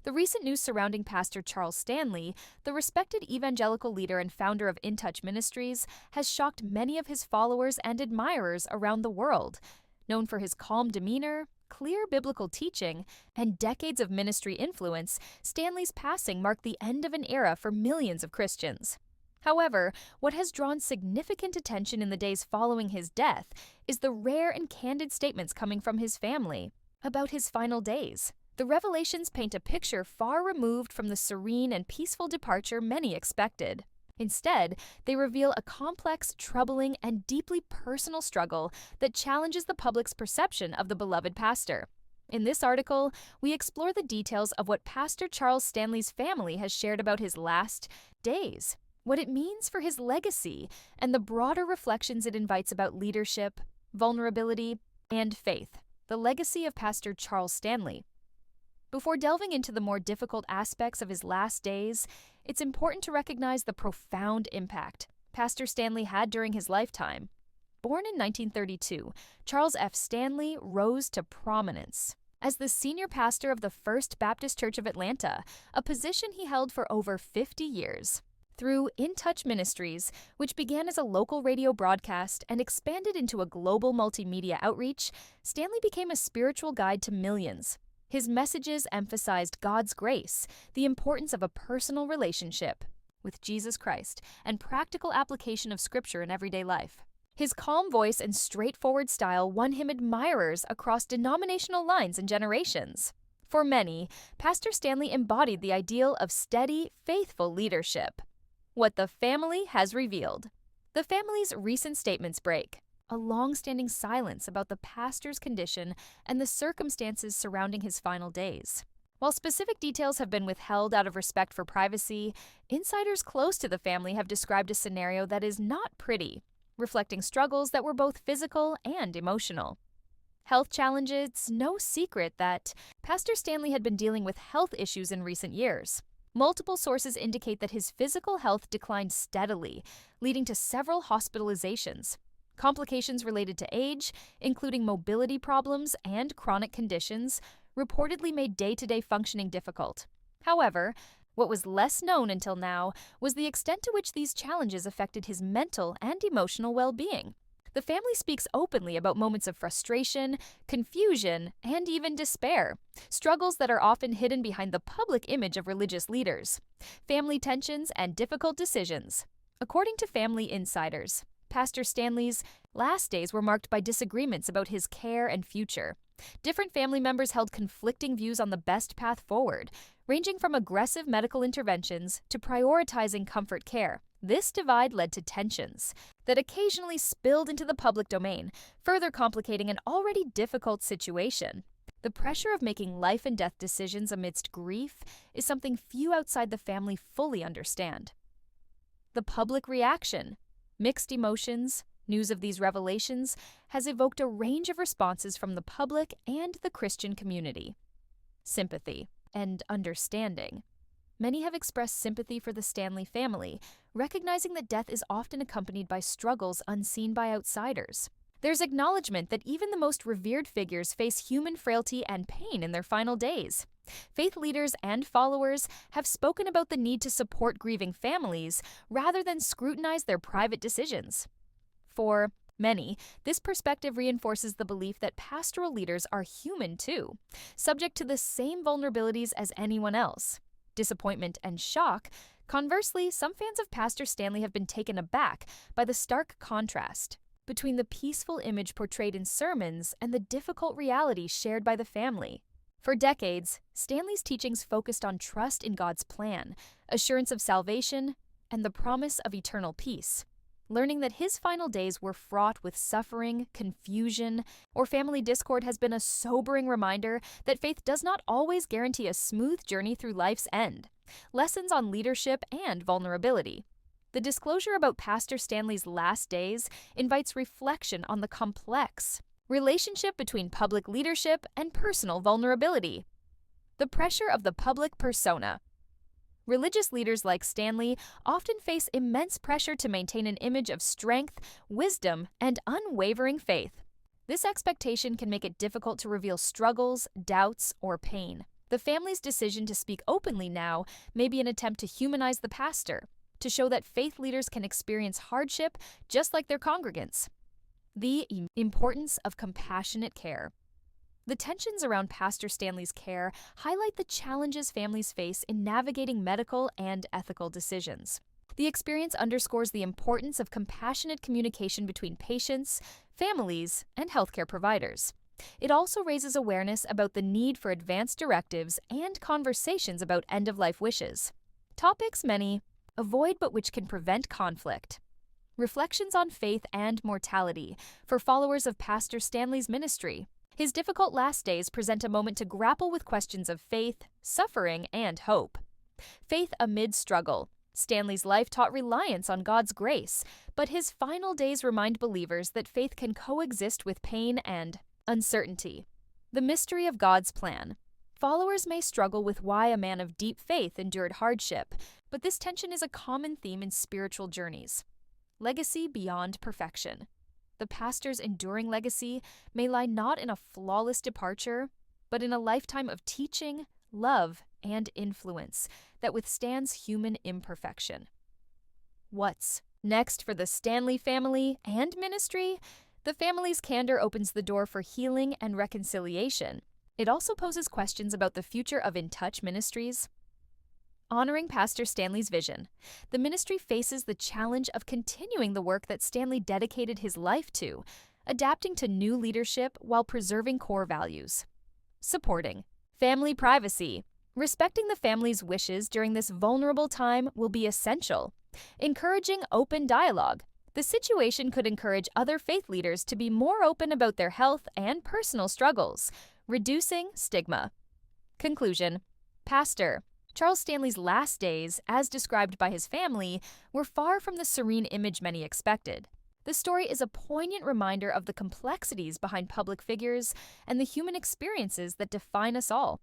The recent news surrounding Pastor Charles Stanley, the respected evangelical leader and founder of In Touch Ministries, has shocked many of his followers and admirers around the world. Known for his calm demeanor, clear biblical teaching, and decades of ministry influence, Stanley's passing marked the end of an era for millions of Christians. However, what has drawn significant attention in the days following his death is the rare and candid statements coming from his family about his final days. The revelations paint a picture far removed from the serene and peaceful departure many expected. Instead, they reveal a complex, troubling, and deeply personal struggle that challenges the public's perception of the beloved pastor. In this article, we explore the details of what Pastor Charles Stanley's family has shared about his last days, what it means for his legacy, and the broader reflections it invites about leadership, vulnerability, and faith. The legacy of Pastor Charles Stanley. Before delving into the more difficult aspects of his last days, it's important to recognize the profound impact Pastor Stanley had during his lifetime. Born in 1932, Charles F. Stanley rose to prominence as the senior pastor of the First Baptist Church of Atlanta, a position he held for over 50 years. Through In Touch Ministries, which began as a local radio broadcast and expanded into a global multimedia outreach, Stanley became a spiritual guide to millions. His messages emphasized God's grace, the importance of a personal relationship with Jesus Christ, and practical application of Scripture in everyday life. His calm voice and straightforward style won him admirers across denominational lines and generations. For many, Pastor Stanley embodied the ideal of steady, faithful leadership. What the family has revealed. The family's recent statements break a long-standing silence about the pastor's condition and the circumstances surrounding his final days. While specific details have been withheld out of respect for privacy, insiders close to the family have described a scenario that is not pretty, reflecting struggles that were both physical and emotional. Health challenges. It's no secret that Pastor Stanley had been dealing with health issues in recent years. Multiple sources indicate that his physical health declined steadily, leading to several hospitalizations. Complications related to age, including mobility problems and chronic conditions, reportedly made day-to-day functioning difficult. However, what was less known until now was the extent to which these challenges affected his mental and emotional well-being. The family speaks openly about moments of frustration, confusion, and even despair, struggles that are often hidden behind the public image of religious leaders, family tensions, and difficult decisions. According to family insiders, Pastor Stanley's last days were marked by disagreements about his care and future. Different family members held conflicting views on the best path forward, ranging from aggressive medical interventions to prioritizing comfort care. This divide led to tensions that occasionally spilled into the public domain, further complicating an already difficult situation. The pressure of making life and death decisions amidst grief is something few outside the family fully understand. The public reaction. Mixed emotions. News of these revelations has evoked a range of responses from the public and the Christian community. Sympathy and understanding. Many have expressed sympathy for the Stanley family, recognizing that death is often accompanied by struggles unseen by outsiders. There's acknowledgement that even the most revered figures face human frailty and pain in their final days. Faith leaders and followers have spoken about the need to support grieving families rather than scrutinize their private decisions. For many, this perspective reinforces the belief that pastoral leaders are human too, subject to the same vulnerabilities as anyone else. Disappointment and shock. Conversely, some fans of Pastor Stanley have been taken aback by the stark contrast between the peaceful image portrayed in sermons and the difficult reality shared by the family. For decades, Stanley's teachings focused on trust in God's plan, assurance of salvation, and the promise of eternal peace. Learning that his final days were fraught with suffering, confusion, or family discord has been a sobering reminder that faith does not always guarantee a smooth journey through life's end. Lessons on leadership and vulnerability. The disclosure about Pastor Stanley's last days invites reflection on the complex relationship between public leadership and personal vulnerability. The pressure of the public persona. Religious leaders like Stanley often face immense pressure to maintain an image of strength, wisdom, and unwavering faith. This expectation can make it difficult to reveal struggles, doubts, or pain. The family's decision to speak openly now may be an attempt to humanize the pastor, to show that faith leaders can experience hardship just like their congregants. The importance of compassionate care. The tensions around Pastor Stanley's care highlight the challenges families face in navigating medical and ethical decisions. The experience underscores the importance of compassionate communication between patients, families, and healthcare providers. It also raises awareness about the need for advanced directives and conversations about end-of-life wishes. Topics many avoid but which can prevent conflict. Reflections on faith and mortality for followers of Pastor Stanley's ministry. His difficult last days present a moment to grapple with questions of faith, suffering, and hope. Faith amid struggle. Stanley's life taught reliance on God's grace, but his final days remind believers that faith can coexist with pain and uncertainty. The mystery of God's plan. Followers may struggle with why a man of deep faith endured hardship, but this tension is a common theme in spiritual journeys. Legacy beyond perfection. The pastor's enduring legacy may lie not in a flawless departure, but in a lifetime of teaching, love, and influence that withstands human imperfection. What's next for the Stanley family and ministry? The family's candor opens the door for healing and reconciliation. It also poses questions about the future of In Touch Ministries. Honoring Pastor Stanley's vision, the ministry faces the challenge of continuing the work that Stanley dedicated his life to, adapting to new leadership while preserving core values. Supporting family privacy. Respecting the family's wishes during this vulnerable time will be essential. Encouraging open dialogue. The situation could encourage other faith leaders to be more open about their health and personal struggles, reducing stigma. Conclusion. Pastor Charles Stanley's last days, as described by his family, were far from the serene image many expected. The story is a poignant reminder of the complexities behind public figures and the human experiences that define us all.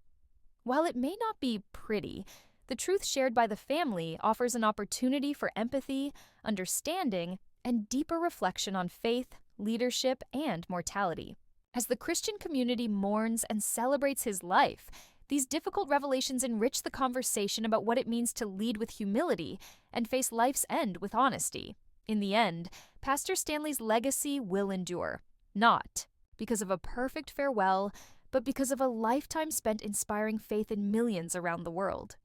While it may not be pretty, the truth shared by the family offers an opportunity for empathy, understanding, and deeper reflection on faith, leadership, and mortality. As the Christian community mourns and celebrates his life, these difficult revelations enrich the conversation about what it means to lead with humility and face life's end with honesty. In the end, Pastor Stanley's legacy will endure, not because of a perfect farewell, but because of a lifetime spent inspiring faith in millions around the world.